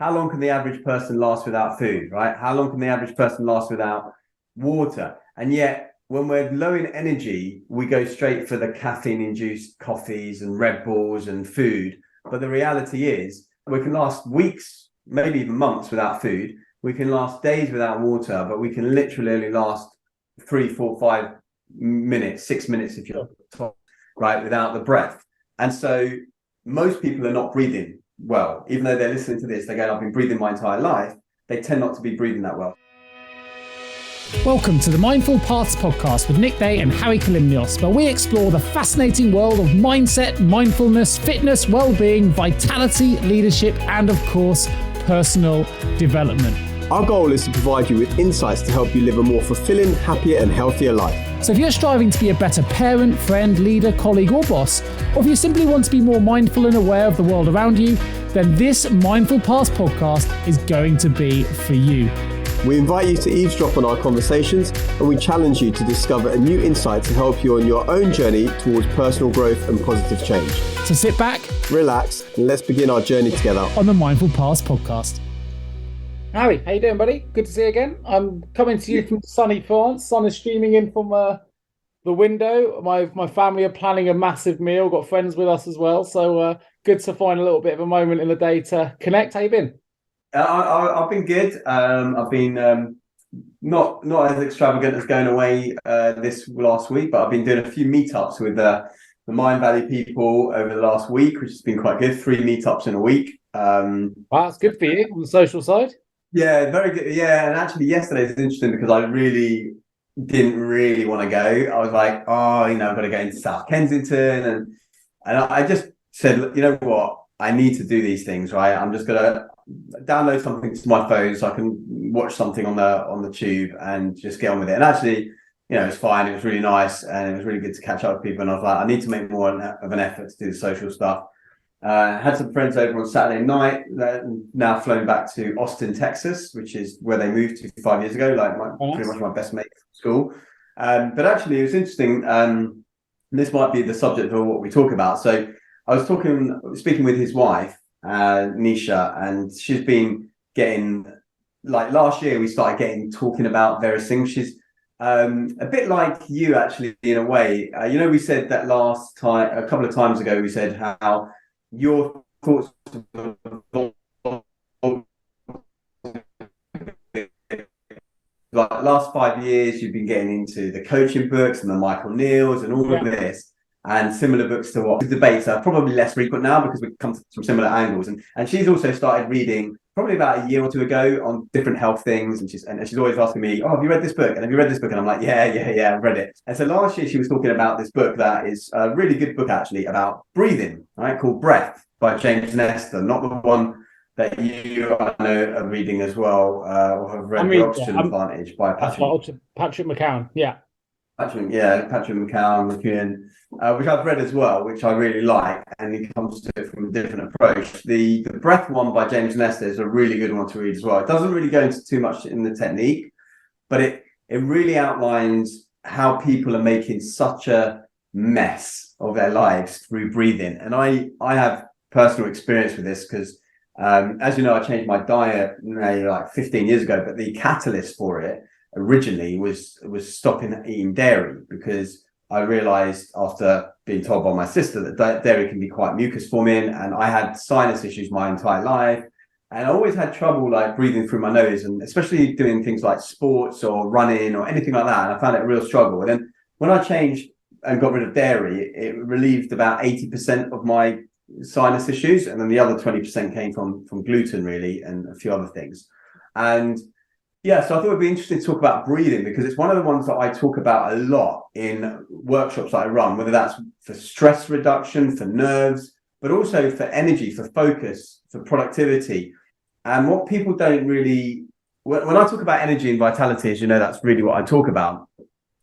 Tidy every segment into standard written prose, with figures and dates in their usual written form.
how long can the average person last without food, right? How long can the average person last without water? And yet, when we're low in energy, we go straight for the caffeine-induced coffees and Red Bulls and food. But the reality is, we can last weeks, maybe even months without food. We can last days without water, but we can literally only last 3, 4, 5 minutes, 6 minutes if you're top, right, without the breath. And so most people are not breathing well. Even though they're listening to this, they're going, I've been breathing my entire life. They tend not to be breathing that well. Welcome to the Mindful Paths podcast with Nick Day and Hari Kalymnios, where we explore the fascinating world of mindset, mindfulness, fitness, well-being, vitality, leadership, and of course, personal development. Our goal is to provide you with insights to help you live a more fulfilling, happier, and healthier life. So if you're striving to be a better parent, friend, leader, colleague, or boss, or if you simply want to be more mindful and aware of the world around you, then this Mindful Paths podcast is going to be for you. We invite you to eavesdrop on our conversations, and we challenge you to discover a new insight to help you on your own journey towards personal growth and positive change. So sit back, relax, and let's begin our journey together on the Mindful Paths podcast. Harry, how you doing, buddy? Good to see you again. I'm coming to you from sunny France. Sun is streaming in from the window. My family are planning a massive meal. Got friends with us as well, so good to find a little bit of a moment in the day to connect. How you been? I've been good. I've been not as extravagant as going away this last week, but I've been doing a few meetups with the Mind Valley people over the last week, which has been quite good. 3 meetups in a week. Wow, that's good for you on the social side. Yeah, very good. Yeah, and actually yesterday was interesting because I really didn't really want to go. I was like, I've got to go into South Kensington, and I just said, you know what, I need to do these things, right? I'm just gonna download something to my phone so I can watch something on the tube and just get on with it. And actually, it was fine. It was really nice, and it was really good to catch up with people. And I was like, I need to make more of an effort to do the social stuff. Had some friends over on Saturday night. They're now flown back to Austin, Texas, which is where they moved to 5 years ago. Pretty much my best mate from school. But actually, it was interesting. This might be the subject of what we talk about. So I was speaking with his wife, Nisha, and she's been getting, like last year, we started talking about various things. She's a bit like you, actually, in a way. We said that last time, a couple of times ago, we said how your thoughts like last 5 years you've been getting into the coaching books and the Michael Neals and all of this, and similar books to what the debates are probably less frequent now because we come from similar angles, and she's also started reading probably about a year or two ago on different health things, and she's always asking me, have you read this book? And have you read this book? And I'm like, yeah, I've read it. And so last year she was talking about this book that is a really good book actually about breathing, right, called Breath by James Nestor, not the one that you I know are reading as well, or have read, The Oxygen Advantage by Patrick McCowan. Patrick McCowan, which I've read as well, which I really like, and he comes to it from a different approach. The Breath one by James Nestor is a really good one to read as well. It doesn't really go into too much in the technique, but it really outlines how people are making such a mess of their lives through breathing. And I have personal experience with this because, as you know, I changed my diet like 15 years ago, but the catalyst for it originally was stopping eating dairy, because I realized after being told by my sister that dairy can be quite mucus forming, and I had sinus issues my entire life, and I always had trouble like breathing through my nose, and especially doing things like sports or running or anything like that, and I found it a real struggle. And then when I changed and got rid of dairy, it relieved about 80% of my sinus issues, and then the other 20% came from gluten really, and a few other things. And so I thought it'd be interesting to talk about breathing, because it's one of the ones that I talk about a lot in workshops that I run, whether that's for stress reduction, for nerves, but also for energy, for focus, for productivity. And what people don't really, when I talk about energy and vitality, as you know, that's really what I talk about.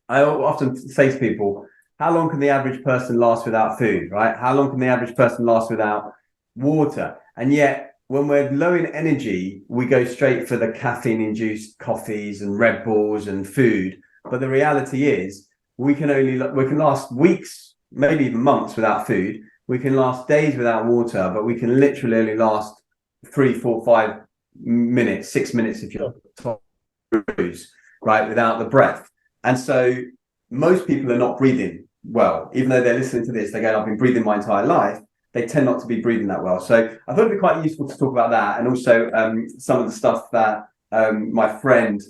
I often say to people, how long can the average person last without food, right? How long can the average person last without water? And yet, when we're low in energy, we go straight for the caffeine-induced coffees and Red Bulls and food. But the reality is, we can last weeks, maybe even months without food. We can last days without water, but we can literally only last 3, 4, 5 minutes, 6 minutes if you're cruise, right, without the breath. And so most people are not breathing well, even though they're listening to this, they go, I've been breathing my entire life. They tend not to be breathing that well. So I thought it'd be quite useful to talk about that, and also some of the stuff that my friend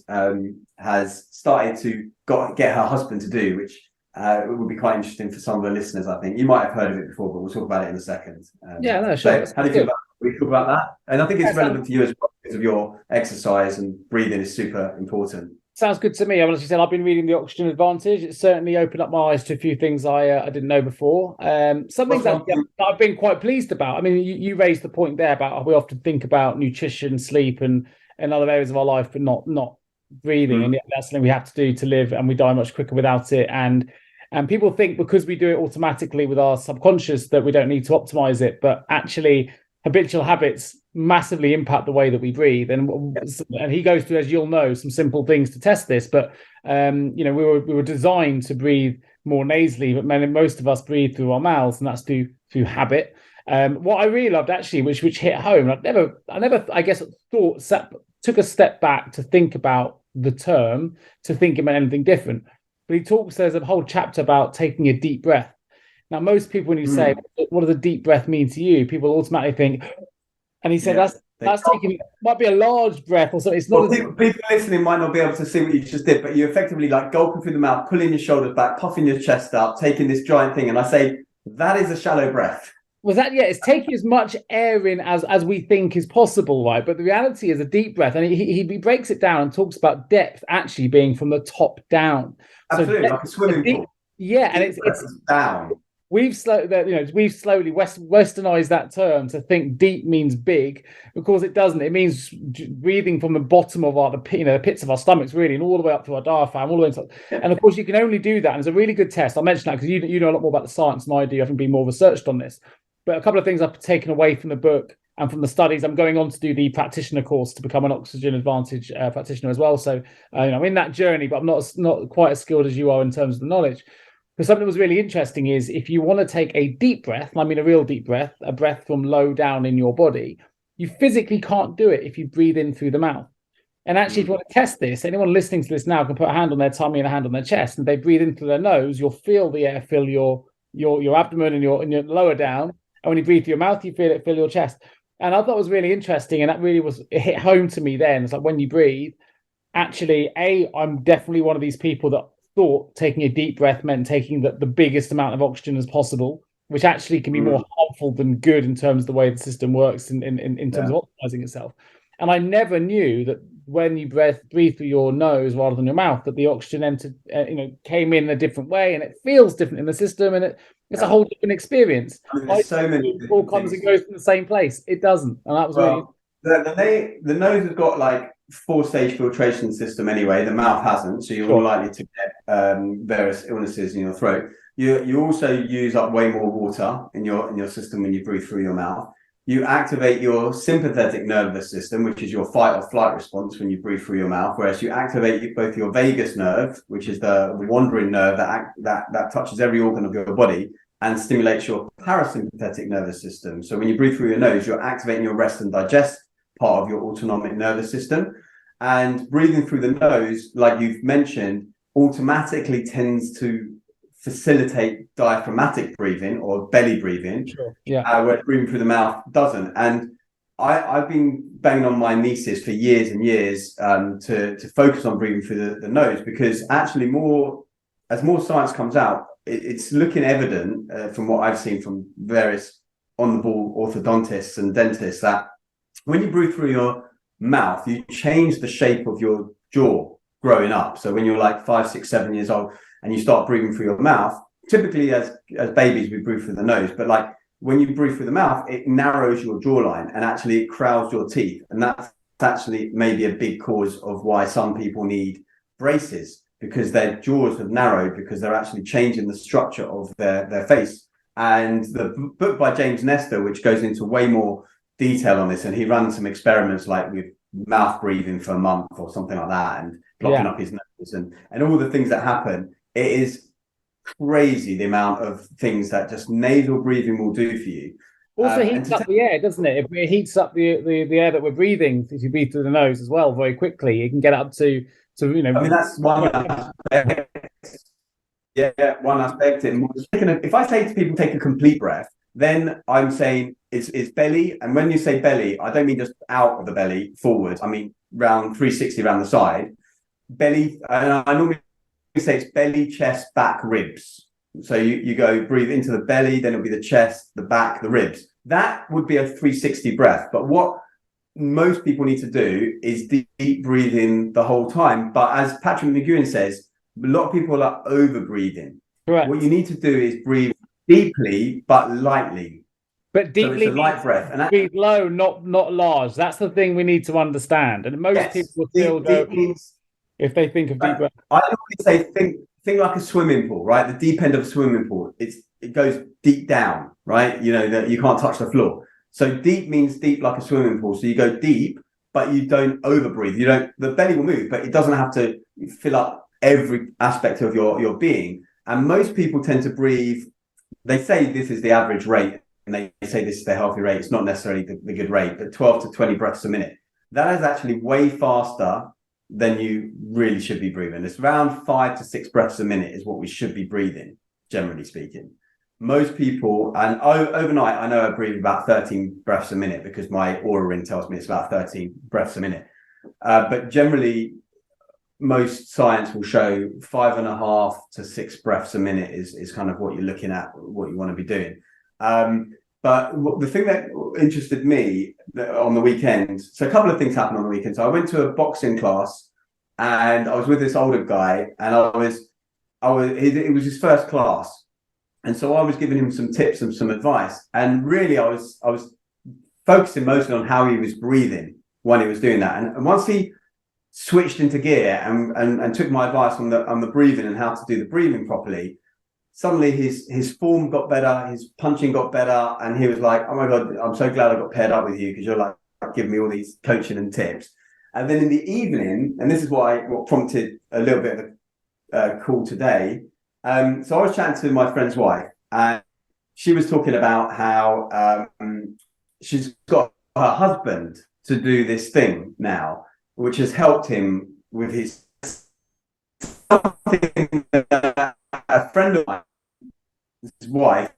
has started to get her husband to do, which it would be quite interesting for some of the listeners. I think you might have heard of it before, but we'll talk about it in a second. Yeah, no, sure. So how do you feel about we talk about that? And I think it's relevant to you as well because of your exercise, and breathing is super important. Sounds good to me. As you said, I've been reading The Oxygen Advantage. It certainly opened up my eyes to a few things I didn't know before. Some things that I've been quite pleased about. I mean, you raised the point there about we often think about nutrition, sleep, and other areas of our life, but not breathing. And yet that's something we have to do to live, and we die much quicker without it. And people think because we do it automatically with our subconscious that we don't need to optimize it, but actually habitual habits massively impact the way that we breathe. And he goes through, as you'll know, some simple things to test this. But we were designed to breathe more nasally, but most of us breathe through our mouths, and that's through habit. What I really loved, actually, which hit home, I never, I guess, took a step back to think about the term, to think about anything different. But there's a whole chapter about taking a deep breath. Now, most people, when you say, what does a deep breath mean to you? People automatically think, and he said, that's taking, might be a large breath or something. It's not. Well, people listening might not be able to see what you just did, but you effectively like gulping through the mouth, pulling your shoulders back, puffing your chest up, taking this giant thing. And I say, that is a shallow breath. Was that, it's taking as much air in as we think is possible, right? But the reality is a deep breath, and he breaks it down and talks about depth actually being from the top down. Absolutely, so like a swimming pool. Yeah, and it's down. We've slowly westernized that term to think deep means big, because it doesn't. It means breathing from the bottom of the pits of our stomachs, really, and all the way up to our diaphragm, all the way into. And of course, you can only do that. And it's a really good test. I'll mention that because you know a lot more about the science than I do. I haven't been more researched on this. But a couple of things I've taken away from the book and from the studies. I'm going on to do the practitioner course to become an Oxygen Advantage practitioner as well. So I'm in that journey, but I'm not quite as skilled as you are in terms of the knowledge. Because something that was really interesting is if you want to take a deep breath, and I mean a real deep breath, a breath from low down in your body, you physically can't do it if you breathe in through the mouth. And actually, if you want to test this, anyone listening to this now can put a hand on their tummy and a hand on their chest, and they breathe in through their nose, you'll feel the air fill your abdomen and your lower down. And when you breathe through your mouth, you feel it fill your chest. And I thought it was really interesting, and that really it hit home to me then. It's like when you breathe, actually, I'm definitely one of these people that thought taking a deep breath meant taking the biggest amount of oxygen as possible, which actually can be more harmful than good in terms of the way the system works in terms of optimizing itself. And I never knew that when you breathe through your nose rather than your mouth, that the oxygen entered, came in a different way, and it feels different in the system, and it's a whole different experience. I mean, there's so many. It all comes and goes from the same place. It doesn't, and that was really. The nose has got like 4-stage filtration system anyway. The mouth hasn't, so you're more likely to get various illnesses in your throat. You also use up way more water in your system when you breathe through your mouth. You activate your sympathetic nervous system, which is your fight or flight response when you breathe through your mouth, whereas you activate both your vagus nerve, which is the wandering nerve that touches every organ of your body, and stimulates your parasympathetic nervous system. So when you breathe through your nose, you're activating your rest and digest part of your autonomic nervous system. And breathing through the nose, like you've mentioned, automatically tends to facilitate diaphragmatic breathing or belly breathing, whereas breathing through the mouth doesn't. And I've been banging on my nieces for years and years to focus on breathing through the nose, because actually as more science comes out, it's looking evident from what I've seen from various on-the-ball orthodontists and dentists that when you breathe through your mouth, you change the shape of your jaw growing up. So when you're like 5, 6, 7 years old and you start breathing through your mouth, typically as babies we breathe through the nose, but like when you breathe through the mouth, it narrows your jawline and actually it crowds your teeth. And that's actually maybe a big cause of why some people need braces, because their jaws have narrowed because they're actually changing the structure of their face. And the book by James Nestor, which goes into way more detail on this, and he ran some experiments like with mouth breathing for a month or something like that, and blocking up his nose and all the things that happen. It is crazy the amount of things that just nasal breathing will do for you. Also And heats up the air, doesn't it? If it heats up the air that we're breathing, if you breathe through the nose as well, very quickly, it can get up to I mean, that's one aspect. Yeah, one aspect. If I say to people, take a complete breath, then I'm saying it's belly. And when you say belly, I don't mean just out of the belly, forward. I mean round 360 around the side. Belly, and I normally say it's belly, chest, back, ribs. So you go breathe into the belly, then it'll be the chest, the back, the ribs. That would be a 360 breath. But what most people need to do is deep breathing the whole time. But as Patrick McGowan says, a lot of people are over breathing. Correct. What you need to do is breathe deeply but lightly. But deeply, so it's a light breath, and breathe low, not large. That's the thing we need to understand. And most people will still go if they think of deep breath. I normally say think like a swimming pool, right? The deep end of a swimming pool. It goes deep down, right? You know that you can't touch the floor. So deep means deep like a swimming pool. So you go deep, but you don't over breathe. The belly will move, but it doesn't have to fill up every aspect of your being. And most people tend to breathe, they say this is the average rate, and they say this is the healthy rate. It's not necessarily the good rate, but 12 to 20 breaths a minute. That is actually way faster than you really should be breathing. It's around 5 to 6 breaths a minute is what we should be breathing, generally speaking. Most people, and overnight, I know I breathe about 13 breaths a minute because my Oura ring tells me it's about 13 breaths a minute. But generally, most science will show 5.5 to 6 breaths a minute is kind of what you're looking at, what you want to be doing. But the thing that interested me on the weekend, so a couple of things happened on the weekend. So I went to a boxing class and I was with this older guy, and it was his first class. And so I was giving him some tips and some advice. And really I was focusing mostly on how he was breathing when he was doing that. And once he switched into gear and took my advice on the breathing and how to do the breathing properly, suddenly his form got better, his punching got better, and he was like, oh my God, I'm so glad I got paired up with you because you're like giving me all these coaching and tips. And then in the evening, and this is what prompted a little bit of a call today. So I was chatting to my friend's wife, and she was talking about how she's got her husband to do this thing now, which has helped him with his something that a friend of mine, his wife,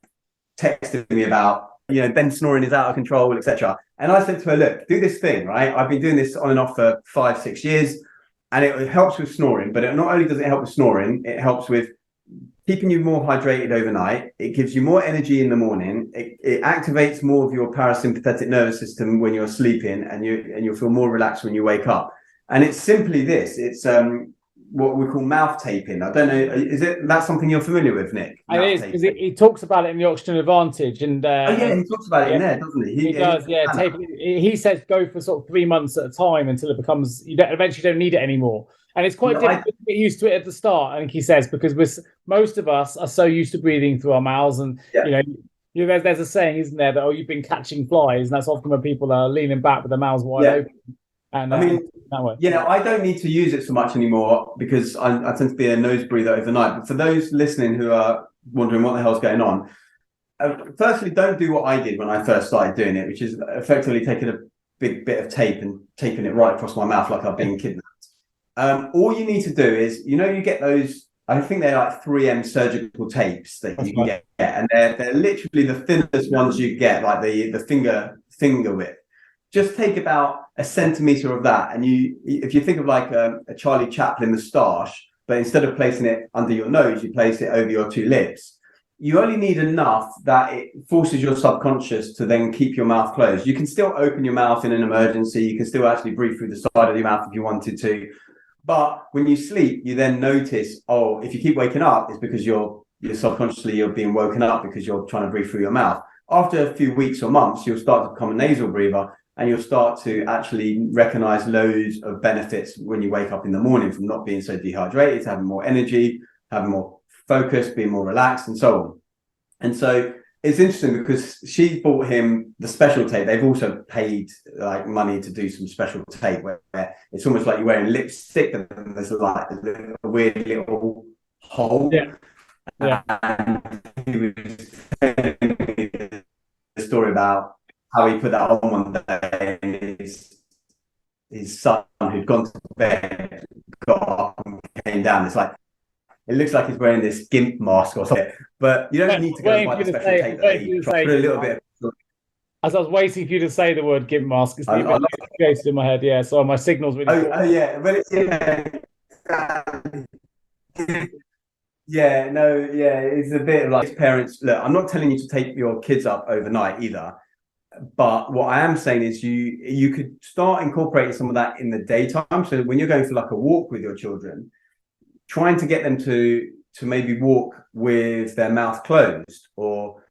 texted me about, Ben snoring is out of control, etc. And I said to her, look, do this thing, right? I've been doing this on and off for 5-6 years, and it helps with snoring, but not only does it help with snoring, it helps with keeping you more hydrated overnight. It gives you more energy in the morning. It activates more of your parasympathetic nervous system when you're sleeping, and you'll feel more relaxed when you wake up. And it's simply this. It's what we call mouth taping. I don't know. That's something you're familiar with, Nick? It is, because he talks about it in the Oxygen Advantage. And he talks about it in there, doesn't he? He does, yeah. Taping. He says go for sort of 3 months at a time until it becomes, eventually don't need it anymore. And it's quite difficult to get used to it at the start, I think he says, because most of us are so used to breathing through our mouths. And, there's a saying, isn't there, that, you've been catching flies. And that's often when people are leaning back with their mouths wide open. And that way. I don't need to use it so much anymore because I tend to be a nose breather overnight. But for those listening who are wondering what the hell's going on, firstly, don't do what I did when I first started doing it, which is effectively taking a big bit of tape and taping it right across my mouth like I've been kidnapped. All you need to do is, you get those, I think they're like 3M surgical tapes that you can get, and they're literally the thinnest ones you get, like the finger width. Just take about 1 centimeter of that, and if you think of like a Charlie Chaplin moustache, but instead of placing it under your nose, you place it over your 2 lips. You only need enough that it forces your subconscious to then keep your mouth closed. You can still open your mouth in an emergency. You can still actually breathe through the side of your mouth if you wanted to. But when you sleep, you then notice, if you keep waking up, it's because you're subconsciously you're being woken up because you're trying to breathe through your mouth. After a few weeks or months, you'll start to become a nasal breather, and you'll start to actually recognize loads of benefits when you wake up in the morning, from not being so dehydrated to having more energy, having more focus, being more relaxed, and so on. And so it's interesting because she bought him the special tape. They've also paid like money to do some special tape where it's almost like you're wearing lipstick, and there's like a weird little hole. Yeah. And he was telling me story about how he put that on one day, and his son, who'd gone to bed, got up and came down. It's like, it looks like he's wearing this GIMP mask or something, but you don't need to go and buy the special tape that he put a little bit of. As I was waiting for you to say the word GIMP mask, it's the case in my head. Yeah, so my signal's really. Yeah, but it's it's a bit like parents. Look, I'm not telling you to take your kids up overnight either, but what I am saying is you could start incorporating some of that in the daytime. So when you're going for like a walk with your children, trying to get them to maybe walk with their mouth closed, or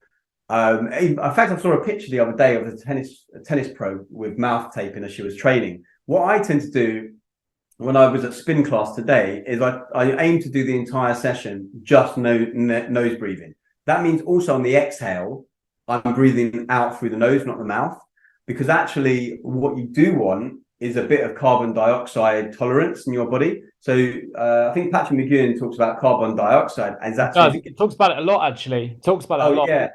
in fact, I saw a picture the other day of a tennis pro with mouth taping as she was training. What I tend to do when I was at spin class today is I aim to do the entire session just nose breathing. That means also on the exhale, I'm breathing out through the nose, not the mouth, because actually what you do want is a bit of carbon dioxide tolerance in your body. So I think Patrick McGowan talks about carbon dioxide, and he talks about it a lot. Actually, he talks about it a lot. Yeah.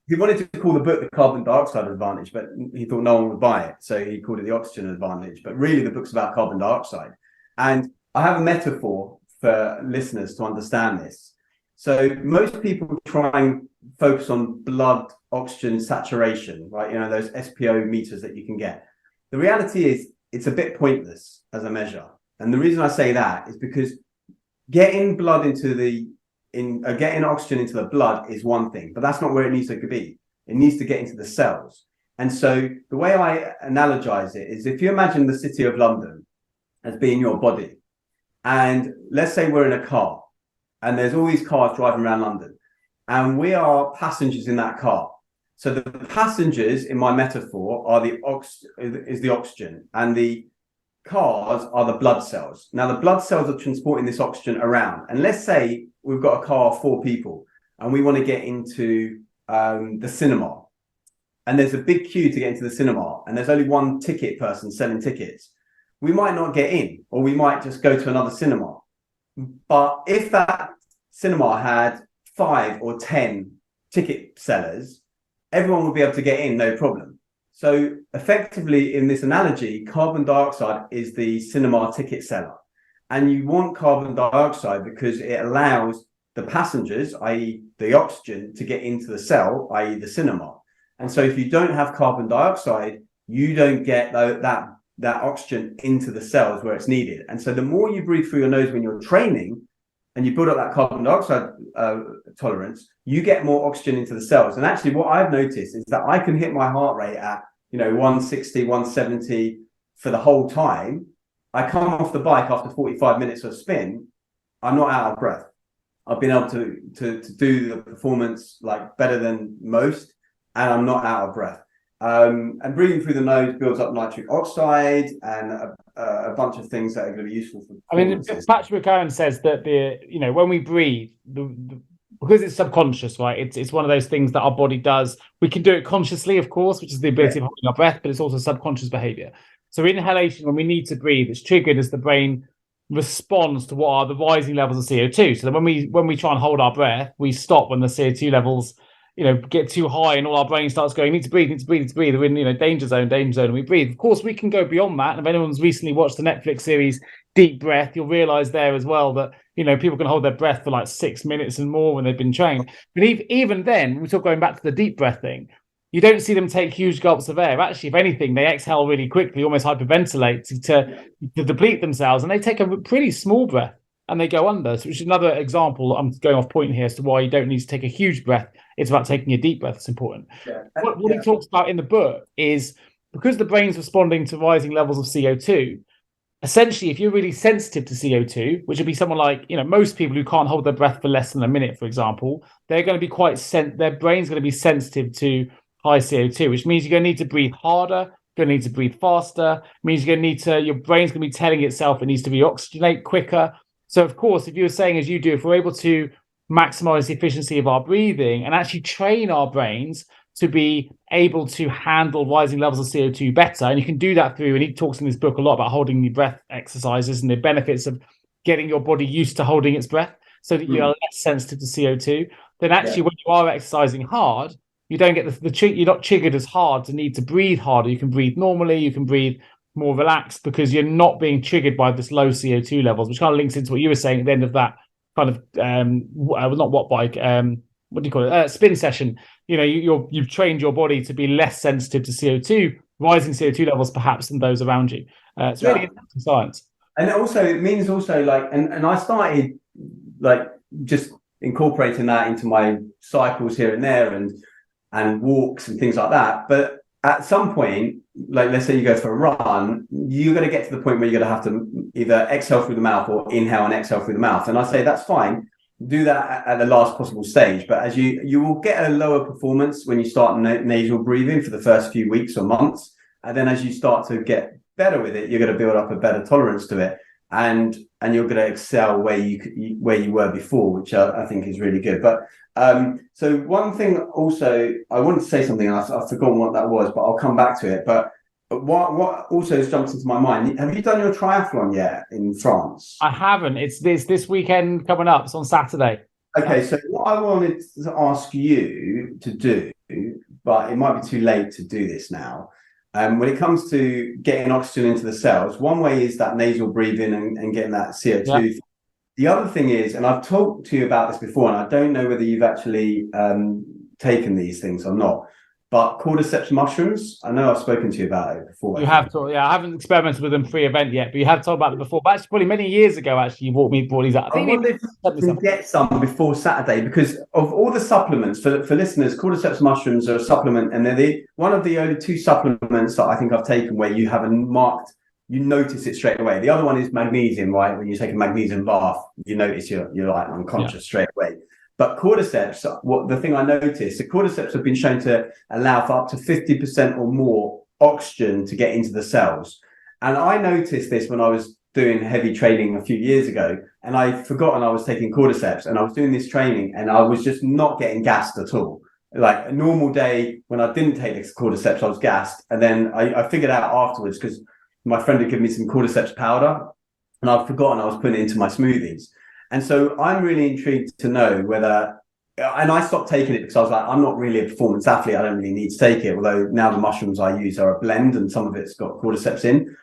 He wanted to call the book The Carbon Dioxide Advantage, but he thought no one would buy it. So he called it The Oxygen Advantage. But really, the book's about carbon dioxide. And I have a metaphor for listeners to understand this. So most people try and focus on blood oxygen saturation, right? You know, those SPO meters that you can get. The reality is it's a bit pointless as a measure. And the reason I say that is because getting oxygen into the blood is one thing, but that's not where it needs to be. It needs to get into the cells. And so the way I analogize it is, if you imagine the city of London as being your body, and let's say we're in a car and there's all these cars driving around London, and we are passengers in that car. So the passengers in my metaphor are the oxygen, and the cars are the blood cells. Now the blood cells are transporting this oxygen around, and let's say we've got a car of 4 people and we want to get into the cinema, and there's a big queue to get into the cinema, and there's only one ticket person selling tickets. We might not get in, or we might just go to another cinema. But if that cinema had 5 or 10 ticket sellers, everyone would be able to get in, no problem. So effectively, in this analogy, carbon dioxide is the cinema ticket seller. And you want carbon dioxide because it allows the passengers, i.e. the oxygen, to get into the cell, i.e. the cinema. And so if you don't have carbon dioxide, you don't get that oxygen into the cells where it's needed. And so the more you breathe through your nose when you're training and you build up that carbon dioxide tolerance, you get more oxygen into the cells. And actually what I've noticed is that I can hit my heart rate at 160, 170 for the whole time. I come off the bike after 45 minutes of spin, I'm not out of breath. I've been able to do the performance like better than most, and I'm not out of breath. And breathing through the nose builds up nitric oxide and a bunch of things that are going to be useful for. I mean, Patrick McGowan says that when we breathe, because it's subconscious, right? It's one of those things that our body does. We can do it consciously, of course, which is the ability of holding our breath, but it's also subconscious behavior. So inhalation, when we need to breathe, it's triggered as the brain responds to what are the rising levels of CO2. So that when we try and hold our breath, we stop when the CO2 levels get too high and all our brain starts going, need to breathe. We're in, danger zone, and we breathe. Of course, we can go beyond that. And if anyone's recently watched the Netflix series Deep Breath, you'll realize there as well that, people can hold their breath for like 6 minutes and more when they've been trained. But even then, we're still going back to the deep breath thing. You don't see them take huge gulps of air. Actually, if anything, they exhale really quickly, almost hyperventilate to deplete themselves. And they take a pretty small breath and they go under. So which is another example. I'm going off point here as to why you don't need to take a huge breath. It's about taking a deep breath. It's important. Yeah. What he talks about in the book is, because the brain's responding to rising levels of CO2, essentially, if you're really sensitive to CO2, which would be someone like, most people who can't hold their breath for less than a minute, for example, they're going to be their brain's going to be sensitive to high CO2, which means you're going to need to breathe harder, you're going to need to breathe faster, means you're going to your brain's going to be telling itself it needs to reoxygenate quicker. So, of course, if you're saying as you do, if we're able to maximize the efficiency of our breathing and actually train our brains to be able to handle rising levels of CO2 better. And you can do that through, and he talks in his book a lot about holding your breath exercises and the benefits of getting your body used to holding its breath so that you are less sensitive to CO2. Then actually, when you are exercising hard, you don't get you're not triggered as hard to need to breathe harder. You can breathe normally, you can breathe more relaxed because you're not being triggered by this low CO2 levels, which kind of links into what you were saying at the end of that kind of not watt bike, what do you call it? Spin session. You know, you've trained your body to be less sensitive to CO2, rising CO2 levels perhaps than those around you. It's really interesting science. And also, it means also like, and I started like just incorporating that into my cycles here and there and walks and things like that. But at some point, like let's say you go for a run, you're going to get to the point where you're going to have to either exhale through the mouth or inhale and exhale through the mouth. And I say that's fine. Do that at the last possible stage. But as you will get a lower performance when you start nasal breathing for the first few weeks or months. And then as you start to get better with it, you're going to build up a better tolerance to it. And you're going to excel where you were before, which I think is really good. But so one thing also, I wanted to say something, and I've forgotten what that was, but I'll come back to it. But what also has jumped into my mind, have you done your triathlon yet in France? I haven't. It's this weekend coming up. It's on Saturday. Okay, so what I wanted to ask you to do, but it might be too late to do this now. When it comes to getting oxygen into the cells, one way is that nasal breathing and getting that CO2. Yeah. The other thing is, and I've talked to you about this before, and I don't know whether you've actually taken these things or not, but cordyceps mushrooms, I know I've spoken to you about it before. You have talked, yeah. I haven't experimented with them pre-event yet, but you have talked about it before. But actually, probably many years ago, actually, you brought these up. I wonder if you can get some before Saturday, because of all the supplements, for listeners, cordyceps mushrooms are a supplement, and they're one of the only 2 supplements that I think I've taken where you have a marked, you notice it straight away. The other one is magnesium, right? When you take a magnesium bath, you notice you're like unconscious straight away. But cordyceps, the thing I noticed, the cordyceps have been shown to allow for up to 50% or more oxygen to get into the cells. And I noticed this when I was doing heavy training a few years ago, and I'd forgotten I was taking cordyceps, and I was doing this training and I was just not getting gassed at all. Like a normal day when I didn't take the cordyceps, I was gassed. And then I figured out afterwards, because my friend had given me some cordyceps powder and I'd forgotten I was putting it into my smoothies. And so I'm really intrigued to know whether, and I stopped taking it because I was like, I'm not really a performance athlete. I don't really need to take it. Although now the mushrooms I use are a blend and some of it's got cordyceps in,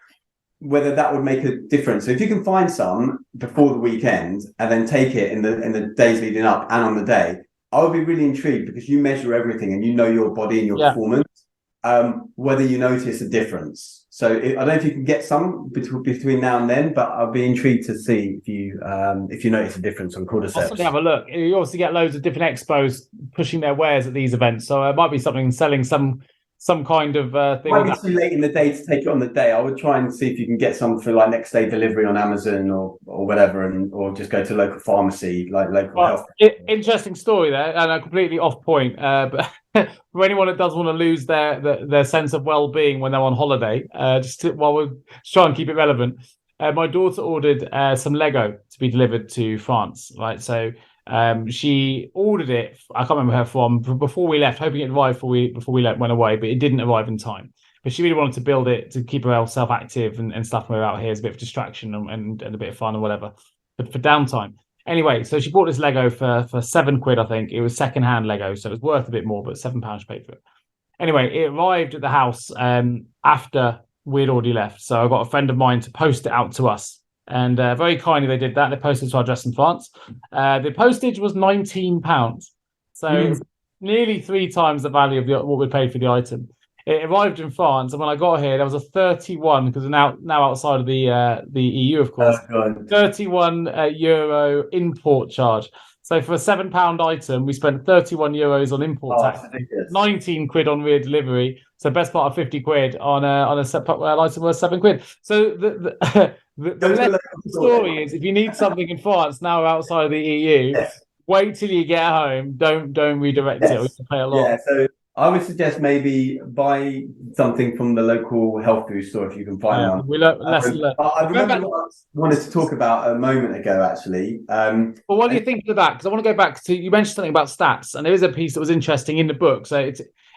whether that would make a difference. So if you can find some before the weekend and then take it in the days leading up and on the day, I would be really intrigued, because you measure everything and you know your body and your performance, whether you notice a difference. So I don't know if you can get some between now and then, but I'll be intrigued to see if you notice a difference on cordyceps. I'll have a look. You obviously get loads of different expos pushing their wares at these events, so it might be something selling some kind of thing. It might be too late in the day to take it on the day. I would try and see if you can get some for like next day delivery on Amazon or whatever, or just go to local pharmacy, like local health. Interesting story there, and completely off point. But for anyone that does want to lose their sense of well-being when they're on holiday, while we're trying to keep it relevant, my daughter ordered some Lego to be delivered to France. Right, so she ordered it. I can't remember her from before we left, hoping it arrived before we went away, but it didn't arrive in time. But she really wanted to build it to keep herself active and stuff when we're out here as a bit of distraction and a bit of fun or whatever, but for downtime. Anyway, so she bought this Lego for £7, I think. It was second-hand Lego, so it was worth a bit more, but £7 she paid for it. Anyway, it arrived at the house after we'd already left. So I got a friend of mine to post it out to us. And very kindly they did that. They posted it to our address in France. The postage was £19. So nearly 3 times the value of what we paid for the item. It arrived in France, and when I got here, there was a 31, because we're now outside of the EU, of course. 31 euro import charge. So for a £7 item, we spent 31 euros on import tax, 19 quid on rear delivery. So best part of 50 quid on a item worth £7. So the story is, if you need something in France now outside of the EU, wait till you get home. Don't redirect it. We can pay a lot. Yeah, so I would suggest maybe buy something from the local health food store if you can find one. I remember what I wanted to talk about a moment ago, actually. Well, what do you think of that? Because I want to go back to, you mentioned something about stats, and there is a piece that was interesting in the book. So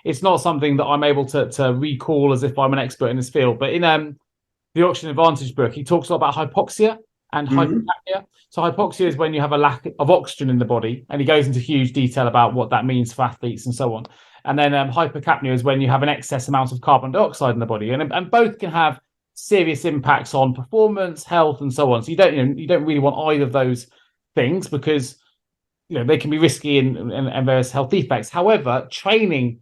it's not something that I'm able to recall as if I'm an expert in this field. But in the Oxygen Advantage book, he talks a lot about hypoxia and hypercapnia. So hypoxia is when you have a lack of oxygen in the body, and he goes into huge detail about what that means for athletes and so on. And then hypercapnia is when you have an excess amount of carbon dioxide in the body, and both can have serious impacts on performance, health, and so on. So you don't really want either of those things, because they can be risky and various health defects. However, training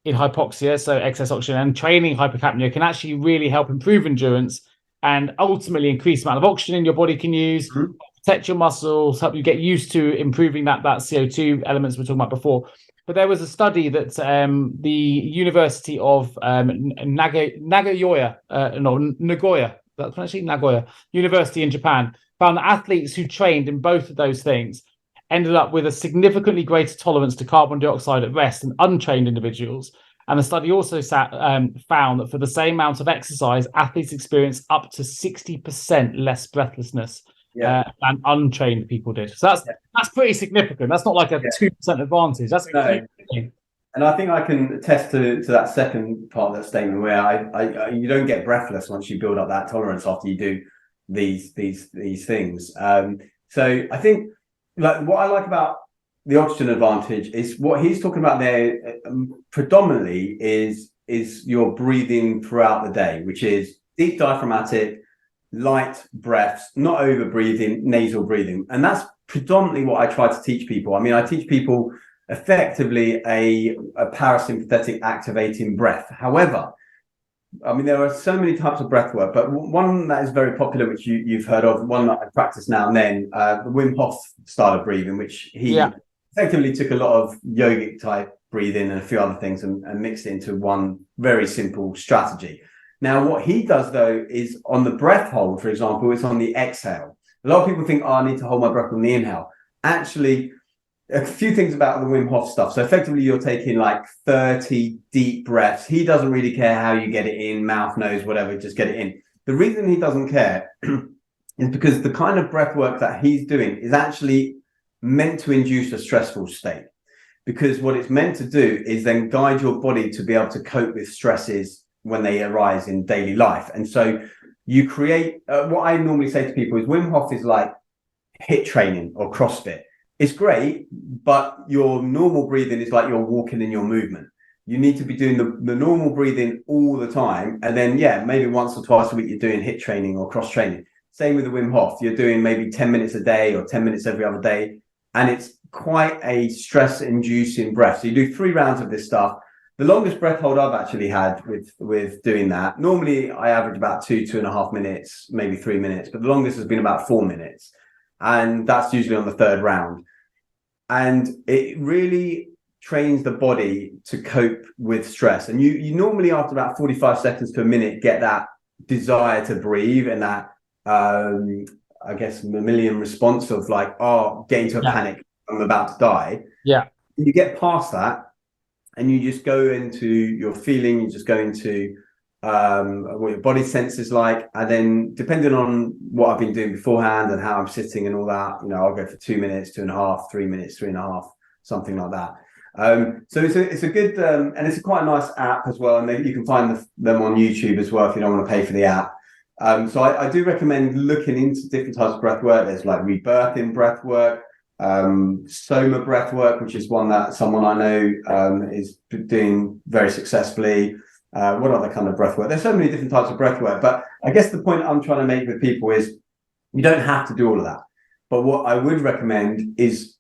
in hypoxia, so excess oxygen, and training hypercapnia can actually really help improve endurance and ultimately increase the amount of oxygen your body can use, protect your muscles, help you get used to improving that CO2 elements we were talking about before. But there was a study that the University of Nagoya, that's actually Nagoya University in Japan, found that athletes who trained in both of those things ended up with a significantly greater tolerance to carbon dioxide at rest than untrained individuals. And the study also found that for the same amount of exercise, athletes experience up to 60% less breathlessness than untrained people did. So that's pretty significant. That's not like a 2% advantage. That's significant. And I think I can attest to that second part of that statement, where I you don't get breathless once you build up that tolerance after you do these things. So I think, like, what I like about the oxygen advantage is what he's talking about there predominantly is your breathing throughout the day, which is deep diaphragmatic, light breaths, not over breathing, nasal breathing. And that's predominantly what I try to teach people. I mean, I teach people effectively a parasympathetic activating breath. However, I mean, there are so many types of breath work, but one that is very popular, which you've heard of, one that I practice now and then, the Wim Hof style of breathing, which he effectively took a lot of yogic type breathing and a few other things and mixed it into one very simple strategy. Now, what he does, though, is on the breath hold, for example, it's on the exhale. A lot of people think, I need to hold my breath on the inhale. Actually, a few things about the Wim Hof stuff. So effectively, you're taking like 30 deep breaths. He doesn't really care how you get it in, mouth, nose, whatever, just get it in. The reason he doesn't care is because the kind of breath work that he's doing is actually meant to induce a stressful state. Because what it's meant to do is then guide your body to be able to cope with stresses when they arise in daily life. And so you create, what I normally say to people is Wim Hof is like HIIT training or CrossFit. It's great, but your normal breathing is like you're walking in your movement. You need to be doing the normal breathing all the time. And then, maybe once or twice a week, you're doing HIIT training or cross training. Same with the Wim Hof. You're doing maybe 10 minutes a day or 10 minutes every other day. And it's quite a stress inducing breath. So you do 3 rounds of this stuff. The longest breath hold I've actually had with doing that, normally I average about 2.5 minutes, maybe 3 minutes, but the longest has been about 4 minutes. And that's usually on the 3rd round. And it really trains the body to cope with stress. And you normally, after about 45 seconds to a minute, get that desire to breathe and that, I guess, mammalian response of like, get into a panic, I'm about to die. Yeah. You get past that and you just go into your feeling, you just go into what your body sense is like. And then depending on what I've been doing beforehand and how I'm sitting and all that, I'll go for 2 minutes, 2.5, 3 minutes, 3.5, something like that. So it's a good, and it's quite a nice app as well. And you can find them on YouTube as well if you don't want to pay for the app. So I do recommend looking into different types of breath work. There's like rebirthing breath work, soma breath work, which is one that someone I know is doing very successfully. What other kind of breath work? There's so many different types of breath work, but I guess the point I'm trying to make with people is you don't have to do all of that. But what I would recommend is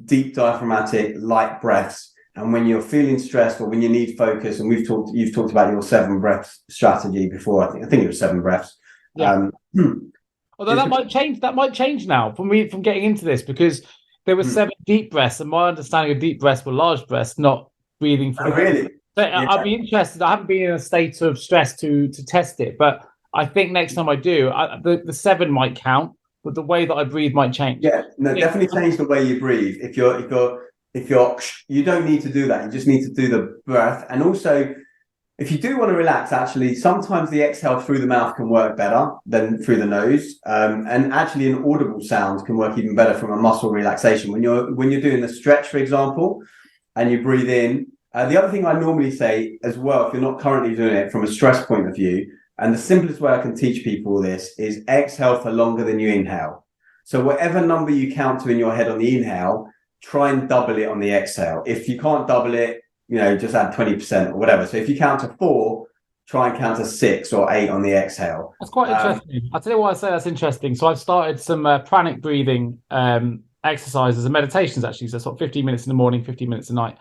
deep diaphragmatic light breaths. And when you're feeling stressed or when you need focus, and you've talked about your 7 breaths strategy before. I think it was 7 breaths. Yeah. Although that might change. That might change now from getting into this, because there were 7 deep breaths, and my understanding of deep breaths were large breaths, not breathing. Really? So I'd be interested. I haven't been in a state of stress to test it, but I think next time I do, the 7 might count, but the way that I breathe might change. Yeah, no, definitely change the way you breathe. If you don't need to do that. You just need to do the breath. And also, if you do want to relax, actually, sometimes the exhale through the mouth can work better than through the nose. And actually, an audible sound can work even better from a muscle relaxation. When you're doing the stretch, for example, and you breathe in. The other thing I normally say as well, if you're not currently doing it from a stress point of view, and the simplest way I can teach people this is exhale for longer than you inhale. So whatever number you count to in your head on the inhale, try and double it on the exhale. If you can't double it, just add 20% or whatever. So if you count to 4, try and count to 6 or 8 on the exhale. That's quite interesting. I'll tell you why I say that's interesting. So I've started some pranic breathing exercises and meditations, actually. So sort of 15 minutes in the morning, 15 minutes at night.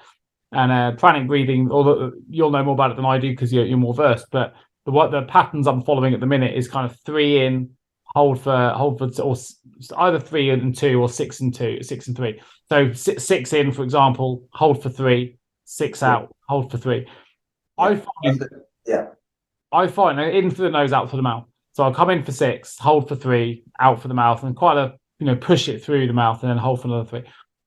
And pranic breathing, although you'll know more about it than I do because you're more versed, but the patterns I'm following at the minute is kind of 3 in, hold for, or either 3 and 2 or 6 and 2, 6 and 3. So 6 in, for example, hold for 3, 6 out, hold for 3. I find in for the nose, out for the mouth. So I'll come in for 6, hold for 3, out for the mouth, and quite push it through the mouth and then hold for another 3.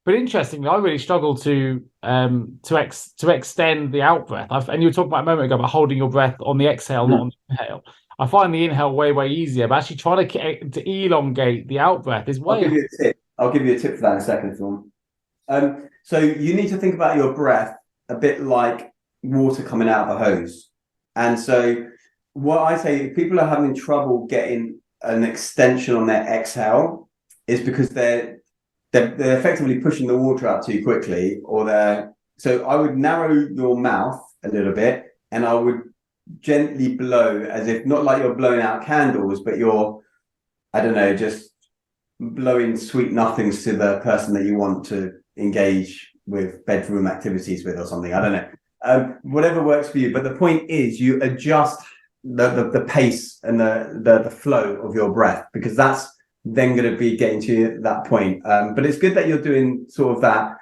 But interestingly, I really struggle to extend the out breath. And you were talking about a moment ago about holding your breath on the exhale, not on the inhale. I find the inhale way easier, but actually trying to elongate the out breath is way. I'll give you a tip for that in a second, Sean. So you need to think about your breath a bit like water coming out of a hose. And so what I say, if people are having trouble getting an extension on their exhale, is because they're effectively pushing the water out too quickly, so I would narrow your mouth a little bit, and I would gently blow, as if not like you're blowing out candles, but you're, just blowing sweet nothings to the person that you want to engage with bedroom activities with or something. I don't know. Whatever works for you. But the point is, you adjust the pace and the flow of your breath, because that's then going to be getting to that point. But it's good that you're doing sort of that.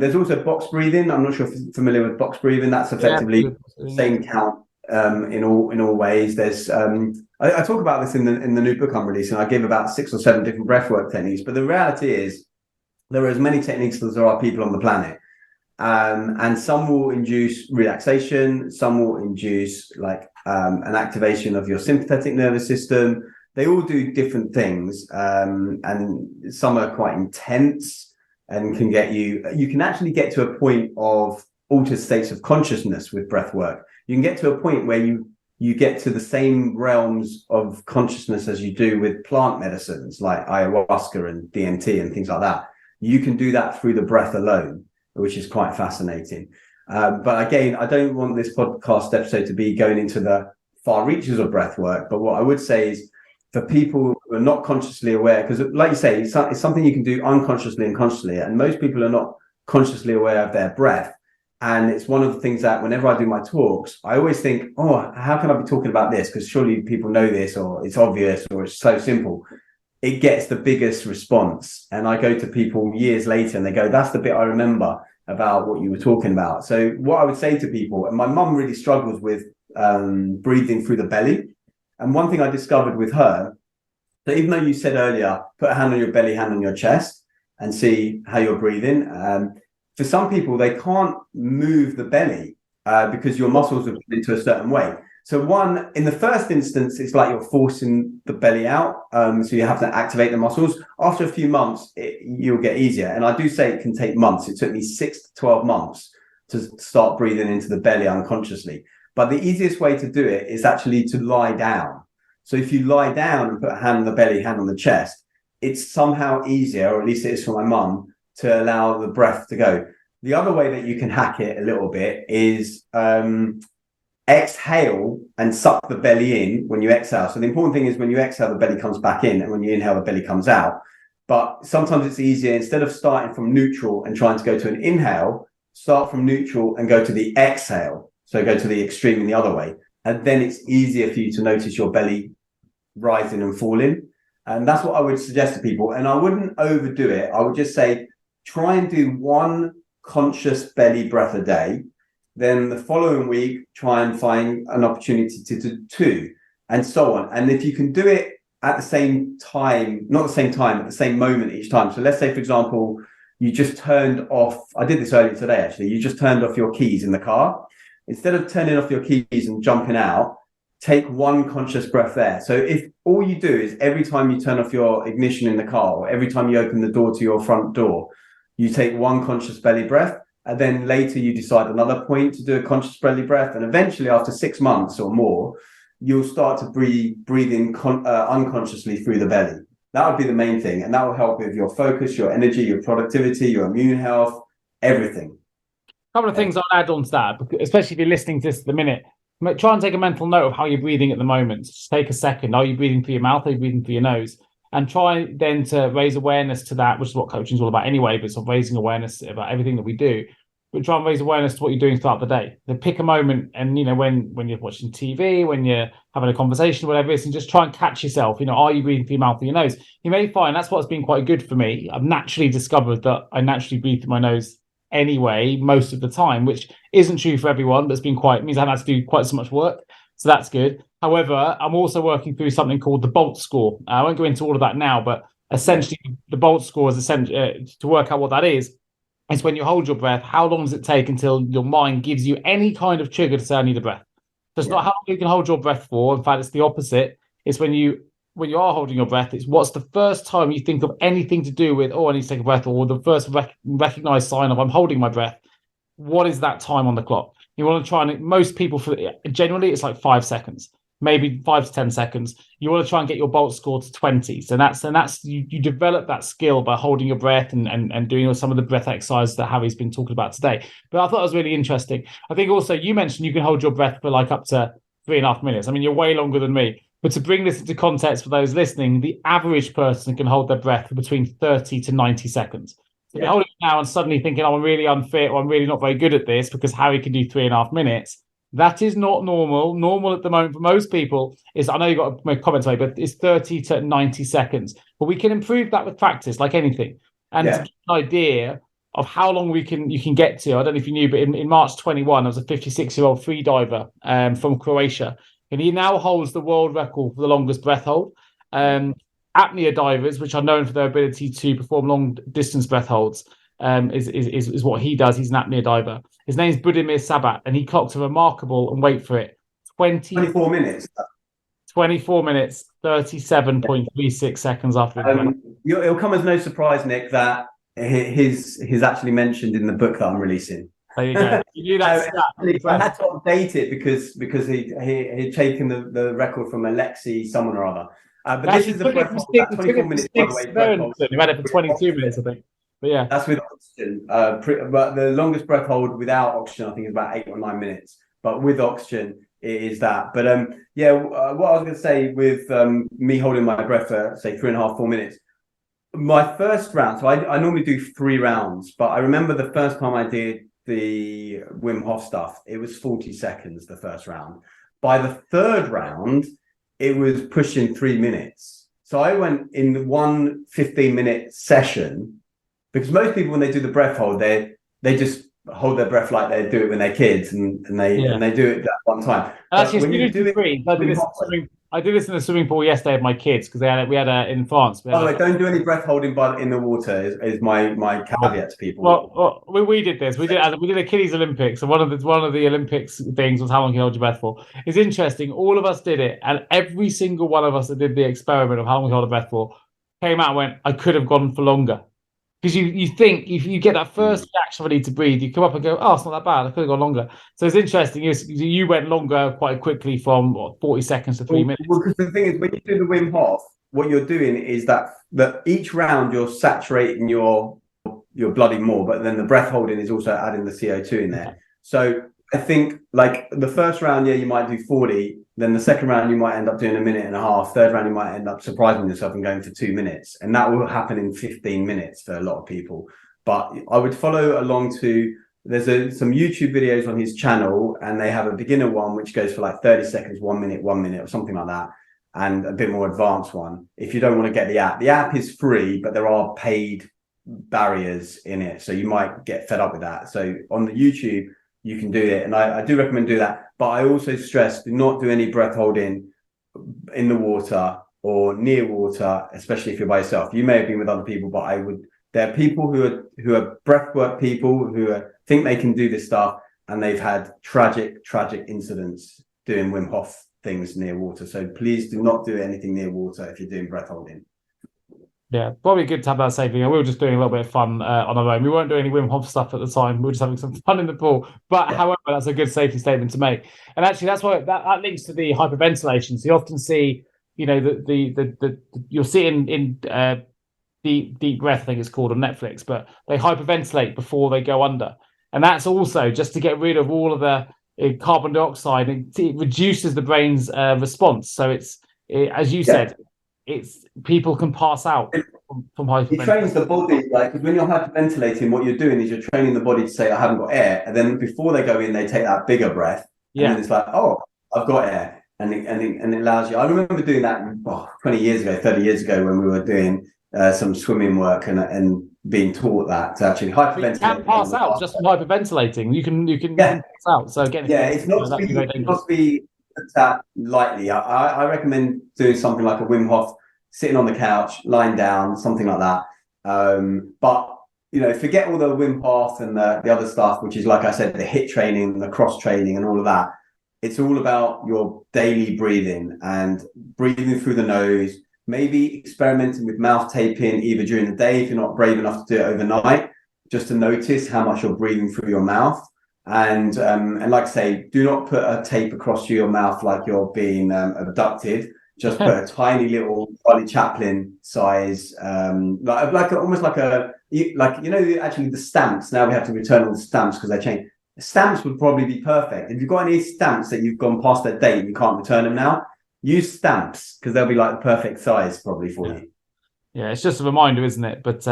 There's also box breathing. I'm not sure if you're familiar with box breathing. That's effectively the same count in all ways. There's I talk about this in the new book I'm releasing. I give about 6 or 7 different breathwork techniques. But the reality is there are as many techniques as there are people on the planet. And some will induce relaxation, some will induce an activation of your sympathetic nervous system. They all do different things, and some are quite intense and can get you can actually get to a point of altered states of consciousness with breath work. You can get to a point where you get to the same realms of consciousness as you do with plant medicines like ayahuasca and DMT and things like that. You can do that through the breath alone, which is quite fascinating. But again, I don't want this podcast episode to be going into the far reaches of breath work. But what I would say is, for people who are not consciously aware, because like you say, it's something you can do unconsciously and consciously, and most people are not consciously aware of their breath. And it's one of the things that whenever I do my talks, I always think, how can I be talking about this? Because surely people know this, or it's obvious, or it's so simple. It gets the biggest response. And I go to people years later and they go, that's the bit I remember about what you were talking about. So what I would say to people, and my mum really struggles with breathing through the belly. And one thing I discovered with her, that even though you said earlier, put a hand on your belly, hand on your chest, and see how you're breathing. For some people, they can't move the belly because your muscles are put into a certain way. So in the first instance, it's like you're forcing the belly out. So you have to activate the muscles. After a few months, you'll get easier. And I do say it can take months. It took me 6 to 12 months to start breathing into the belly unconsciously. But the easiest way to do it is actually to lie down. So if you lie down and put a hand on the belly, hand on the chest, it's somehow easier, or at least it is for my mum, to allow the breath to go. The other way that you can hack it a little bit is exhale and suck the belly in when you exhale. So the important thing is when you exhale, the belly comes back in, and when you inhale, the belly comes out. But sometimes it's easier, instead of starting from neutral and trying to go to an inhale, start from neutral and go to the exhale. So go to the extreme in the other way. And then it's easier for you to notice your belly rising and falling. And that's what I would suggest to people. And I wouldn't overdo it. I would just say, try and do 1 conscious belly breath a day. Then the following week, try and find an opportunity to do 2, and so on. And if you can do it at the same time, not the same time, at the same moment each time. So let's say, for example, you just turned off, I did this earlier today, actually, you just turned off your keys in the car. Instead of turning off your keys and jumping out, take 1 conscious breath there. So if all you do is every time you turn off your ignition in the car, or every time you open the door to your front door, you take 1 conscious belly breath, and then later you decide another point to do a conscious belly breath. And eventually, after 6 months or more, you'll start to breathe in unconsciously through the belly. That would be the main thing. And that will help with your focus, your energy, your productivity, your immune health, everything. couple of things I'll add on to that, especially if you're listening to this at the minute. Try and take a mental note of how you're breathing at the moment. Just take a second. Are you breathing through your mouth? Are you breathing through your nose? And try then to raise awareness to that, which is what coaching is all about anyway, but sort of raising awareness about everything that we do. But try and raise awareness to what you're doing throughout the day. Then pick a moment, and when you're watching TV, when you're having a conversation, whatever it is, and just try and catch yourself. Are you breathing through your mouth or your nose? You may find that's what's been quite good for me. I've naturally discovered that I naturally breathe through my nose anyway most of the time, which isn't true for everyone, but means I haven't had to do quite so much work. So that's good. However, I'm also working through something called the BOLT score. I won't go into all of that now, but essentially the BOLT score is essentially to work out what that is. It's when you hold your breath, how long does it take until your mind gives you any kind of trigger to say, I need a breath? So it's not how long you can hold your breath for. In fact, it's the opposite. It's when you are holding your breath, it's what's the first time you think of anything to do with, I need to take a breath, or the first recognized sign of I'm holding my breath. What is that time on the clock? You want to try and most people, generally, it's like 5 seconds, maybe 5 to 10 seconds. You want to try and get your BOLT score to 20. So that's you develop that skill by holding your breath and doing some of the breath exercises that Harry's been talking about today. But I thought it was really interesting. I think also you mentioned you can hold your breath for like up to 3.5 minutes. I mean, you're way longer than me. But to bring this into context for those listening, the average person can hold their breath for between 30 to 90 seconds. So if you're holding it now and suddenly thinking, I'm really unfit or I'm really not very good at this because Harry can do 3.5 minutes, that is not normal. Normal at the moment for most people is, I know you've got a comment today, but it's 30 to 90 seconds. But we can improve that with practice, like anything. And to get an idea of how long you can get to, I don't know if you knew, but in March 21, there was a 56-year-old free diver from Croatia. And he now holds the world record for the longest breath hold. Apnea divers, which are known for their ability to perform long distance breath holds, is what he does. He's an apnea diver. His name is Budimir Sabat, and he clocked a remarkable, and wait for it, 24 minutes. 24 minutes, 37.36 seconds after. It'll come as no surprise, Nick, that he's actually mentioned in the book that I'm releasing. There you go. You knew that. I had to update it because he'd taken the record from Alexei someone or other. But this is the 24 minutes. You had it for 22 minutes, I think. But yeah, that's with oxygen. But the longest breath hold without oxygen, I think, is about 8 or 9 minutes. But with oxygen, it is that. But what I was going to say with me holding my breath for say 3.5, 4 minutes. My first round. So I normally do 3 rounds, but I remember the first time I did the Wim Hof stuff, it was 40 seconds the first round. By the third round, it was pushing 3 minutes. So I went in one 15-minute session, because most people, when they do the breath hold, they just hold their breath like they do it when they're kids, and they do it that one time. Actually, when you do it, I did this in the swimming pool yesterday with my kids because we had in France. Don't do any breath holding in the water is my caveat to people. Well, we did this. We did a kiddies Olympics, and one of the Olympics things was how long you hold your breath for. It's interesting. All of us did it, and every single one of us that did the experiment of how long we hold a breath for came out and went, I could have gone for longer. Because you think if you get that first reaction ready to breathe, you come up and go, it's not that bad. I could have gone longer. So it's interesting. You went longer quite quickly from 40 seconds to 3 minutes. Well, because the thing is, when you do the Wim Hof, what you're doing is that each round you're saturating your blood in more, but then the breath holding is also adding the CO2 in there. So I think like the first round, you might do 40. Then the second round, you might end up doing 1.5 minutes. Third round, you might end up surprising yourself and going to 2 minutes. And that will happen in 15 minutes for a lot of people. But I would follow along there's some YouTube videos on his channel, and they have a beginner one, which goes for like 30 seconds, 1 minute, or something like that. And a bit more advanced one. If you don't want to get the app is free, but there are paid barriers in it. So you might get fed up with that. So on the YouTube, you can do it. And I do recommend do that. But I also stress, do not do any breath holding in the water or near water, especially if you're by yourself. You may have been with other people, but there are people who are breathwork people who think they can do this stuff, and they've had tragic incidents doing Wim Hof things near water. So please do not do anything near water if you're doing breath holding. Yeah, probably good to have that safety. We were just doing a little bit of fun on our own. We weren't doing any Wim Hof stuff at the time. We were just having some fun in the pool. But however, that's a good safety statement to make. And actually, that's why that links to the hyperventilation. So you often see, you'll see in deep breath, I think it's called on Netflix, but they hyperventilate before they go under. And that's also just to get rid of all of the carbon dioxide. It reduces the brain's response. So as you said, it's people can pass out from hyperventilation. It trains the body, like, because when you're hyperventilating, what you're doing is you're training the body to say, I haven't got air. And then before they go in, they take that bigger breath. And then it's like, oh, I've got air. And it allows you. I remember doing that 20 years ago, 30 years ago, when we were doing some swimming work and being taught that to actually hyperventilate. You can pass out just from hyperventilating. You can pass out. So again, it's not to be looked at lightly. I recommend doing something like a Wim Hof, sitting on the couch, lying down, something like that. But forget all the Wim Hof and the other stuff, which is, like I said, the HIIT training, the cross training, and all of that. It's all about your daily breathing and breathing through the nose. Maybe experimenting with mouth taping either during the day if you're not brave enough to do it overnight, just to notice how much you're breathing through your mouth. And like I say, do not put a tape across your mouth like you're being abducted. Just put a tiny little Charlie Chaplin size, almost like actually the stamps. Now we have to return all the stamps because they change. Stamps would probably be perfect. If you've got any stamps that you've gone past their date and you can't return them now, use stamps because they'll be like the perfect size probably for you. Yeah, it's just a reminder, isn't it? But it's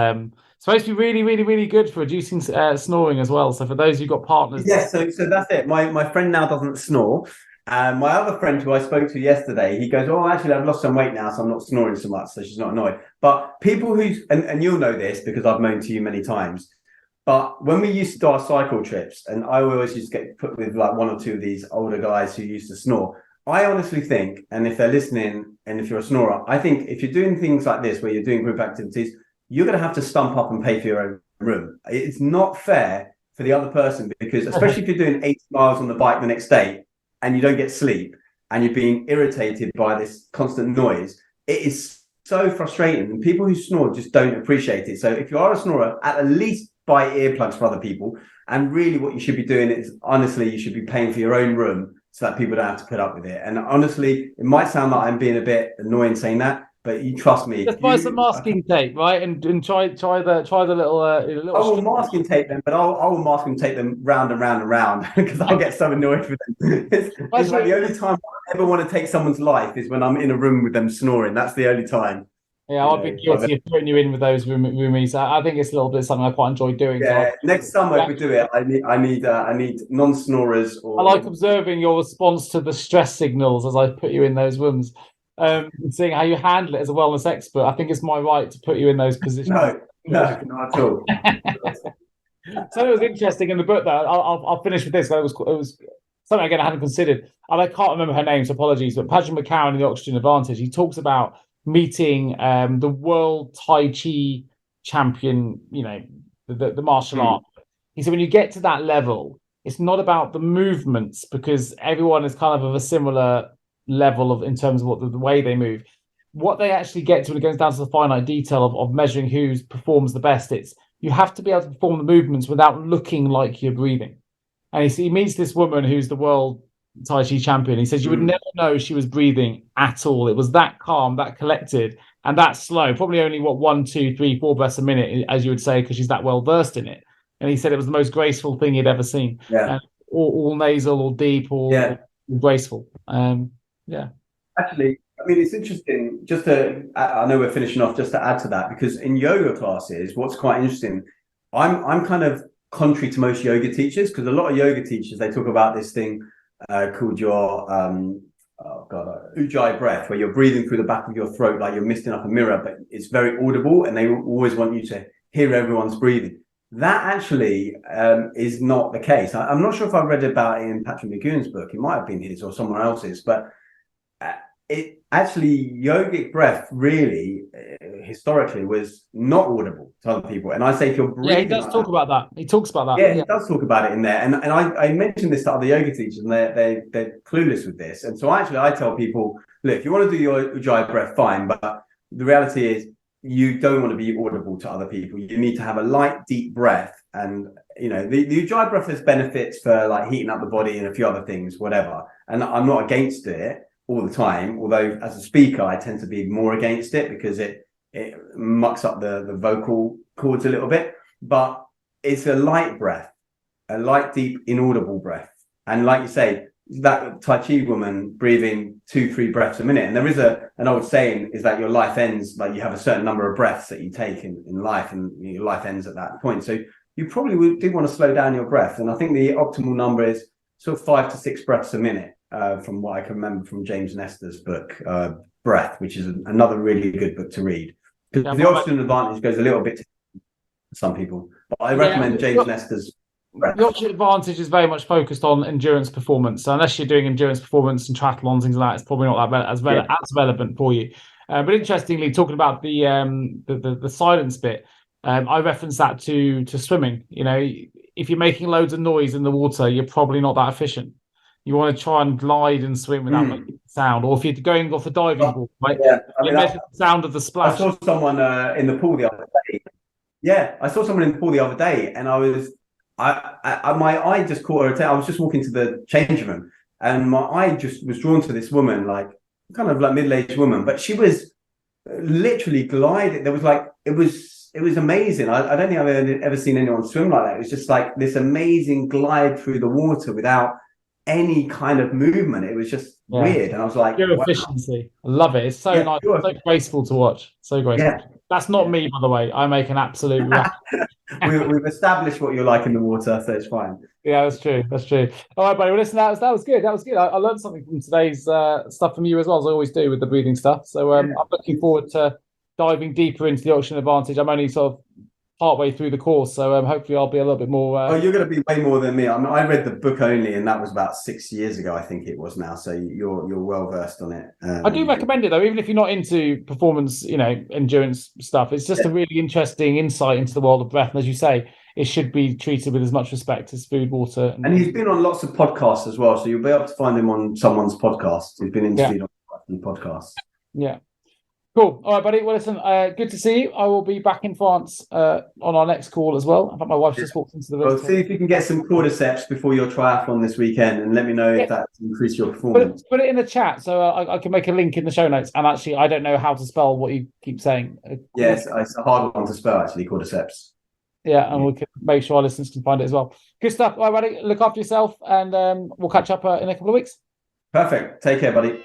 supposed to be really, really, really good for reducing snoring as well. So for those who've got partners, so that's it. My friend now doesn't snore. My other friend who I spoke to yesterday, he goes, "Oh, actually, I've lost some weight now, so I'm not snoring so much, so she's not annoyed." But people who and you'll know this because I've moaned to you many times. But when we used to do our cycle trips, and I always used to get put with like one or two of these older guys who used to snore. I honestly think, and if they're listening, and if you're a snorer, I think if you're doing things like this, where you're doing group activities, you're going to have to stump up and pay for your own room. It's not fair for the other person because, especially if you're doing 80 miles on the bike the next day and you don't get sleep and you're being irritated by this constant noise, it is so frustrating. And people who snore just don't appreciate it. So if you are a snorer, at least buy earplugs for other people. And really what you should be doing is, honestly, you should be paying for your own room so that people don't have to put up with it. And honestly, it might sound like I'm being a bit annoying saying that, but you trust me. Just buy some masking tape, right? And try the little. I will masking tape them, but I will masking tape them round and round and round because I'll get so annoyed with them. It's like the only time I ever want to take someone's life is when I'm in a room with them snoring. That's the only time. Yeah, I've been guilty of putting you in with those roomies. I think it's a little bit something I quite enjoy doing. Yeah, next summer if we do it, I need non-snorers. I like observing your response to the stress signals as I put you in those rooms, and seeing how you handle it as a wellness expert. I think it's my right to put you in those positions. No, not at all. So it was interesting in the book, though. I'll finish with this. It was something again I hadn't considered, and I can't remember her name, so apologies. But Patrick McCowan in the Oxygen Advantage, he talks about meeting the world Tai Chi champion, the martial art. He said when you get to that level, it's not about the movements because everyone is kind of a similar level in terms of what the way they move. What they actually get to when it goes down to the finite detail of measuring who performs the best, it's you have to be able to perform the movements without looking like you're breathing. And he meets this woman who's the world Tai Chi champion. He says you would never know she was breathing at all. It was that calm, that collected, and that slow. Probably only 1, 2, 3, 4 breaths a minute, as you would say, because she's that well versed in it. And he said it was the most graceful thing he'd ever seen. Yeah, all nasal, all deep, all graceful. Actually, I mean, it's interesting. I know we're finishing off. Just to add to that, because in yoga classes, what's quite interesting, I'm kind of contrary to most yoga teachers because a lot of yoga teachers they talk about this thing. Called your ujjayi breath, where you're breathing through the back of your throat like you're misting up a mirror, but it's very audible, and they always want you to hear everyone's breathing. That actually is not the case. I'm not sure if I read about it in Patrick McKeown's book. It might have been his or someone else's, but it actually yogic breath really historically was not audible to other people. And I say if you're breathing, he does talk about that. He talks about that. Yeah, he does talk about it in there. And I mentioned this to other yoga teachers, and they're clueless with this. And so actually, I tell people, look, if you want to do your ujjayi breath, fine. But the reality is, you don't want to be audible to other people. You need to have a light, deep breath. And the ujjayi breath has benefits for like heating up the body and a few other things, whatever. And I'm not against it all the time, although as a speaker I tend to be more against it because it mucks up the vocal cords a little bit. But it's a light breath, a light, deep, inaudible breath. And like you say, that Tai Chi woman breathing 2-3 breaths a minute. And there is an old saying is that your life ends, like you have a certain number of breaths that you take in life, and your life ends at that point. So you probably do want to slow down your breath. And I think the optimal number is sort of 5 to 6 breaths a minute, from what I can remember from James Nestor's book, Breath, which is another really good book to read. Because the oxygen advantage goes a little bit to some people. But I recommend James Nestor's Breath. The oxygen advantage is very much focused on endurance performance. So unless you're doing endurance performance and triathlons, things like that, it's probably not that as relevant for you. But interestingly, talking about the silence bit, I reference that to swimming. You know, if you're making loads of noise in the water, you're probably not that efficient. You want to try and glide and swim without making sound. Or if you're going off a diving board, right? Yeah, you measure the sound of the splash. I saw someone in the pool the other day. Yeah, I saw someone in the pool the other day, and my eye just caught her attention. I was just walking to the change room, and my eye just was drawn to this woman, like kind of like middle-aged woman, but she was literally gliding. There was like it was amazing. I don't think I've ever seen anyone swim like that. It was just like this amazing glide through the water without any kind of movement. It was just weird, and I was like, pure efficiency. I love it. It's so nice, so graceful to watch. So graceful. Yeah. That's not me, by the way. I make an absolute We've established what you're like in the water, so it's fine. Yeah, that's true. That's true. All right, buddy. Well, listen, that was good. That was good. I learned something from today's stuff from you as well, as I always do with the breathing stuff. So I'm looking forward to diving deeper into the oxygen advantage. I'm only sort of partway through the course, so hopefully I'll be a little bit more. Oh, you're going to be way more than me. I mean, I read the book only, and that was about 6 years ago, I think it was now. So you're well versed on it. I do recommend it though, even if you're not into performance, endurance stuff. It's just a really interesting insight into the world of breath, and as you say, it should be treated with as much respect as food, water. And he's been on lots of podcasts as well, so you'll be able to find him on someone's podcast. He's been interviewed on quite a few podcasts. Yeah. Cool. All right, buddy. Well, listen, good to see you. I will be back in France on our next call as well. In fact, my wife just walked into the room. Well, see if you can get some cordyceps before your triathlon this weekend, and let me know if that's increased your performance. Put it in the chat so I can make a link in the show notes. And actually, I don't know how to spell what you keep saying. Yes, it's a hard one to spell, actually, cordyceps. Yeah, and we can make sure our listeners can find it as well. Good stuff. All right, buddy. Look after yourself, and we'll catch up in a couple of weeks. Perfect. Take care, buddy.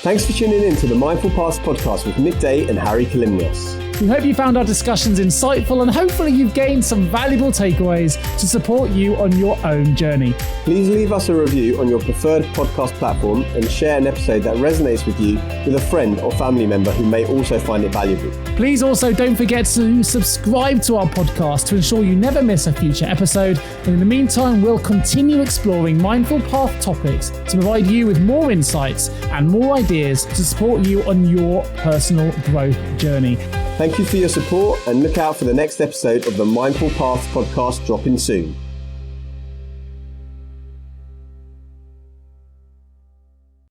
Thanks for tuning in to the Mindful Path podcast with Midday and Hari Kalymnios. We hope you found our discussions insightful, and hopefully you've gained some valuable takeaways to support you on your own journey. Please leave us a review on your preferred podcast platform and share an episode that resonates with you with a friend or family member who may also find it valuable. Please also don't forget to subscribe to our podcast to ensure you never miss a future episode. And in the meantime, we'll continue exploring Mindful Path topics to provide you with more insights and more ideas to support you on your personal growth journey. Thank you for your support, and look out for the next episode of the Mindful Path podcast dropping soon.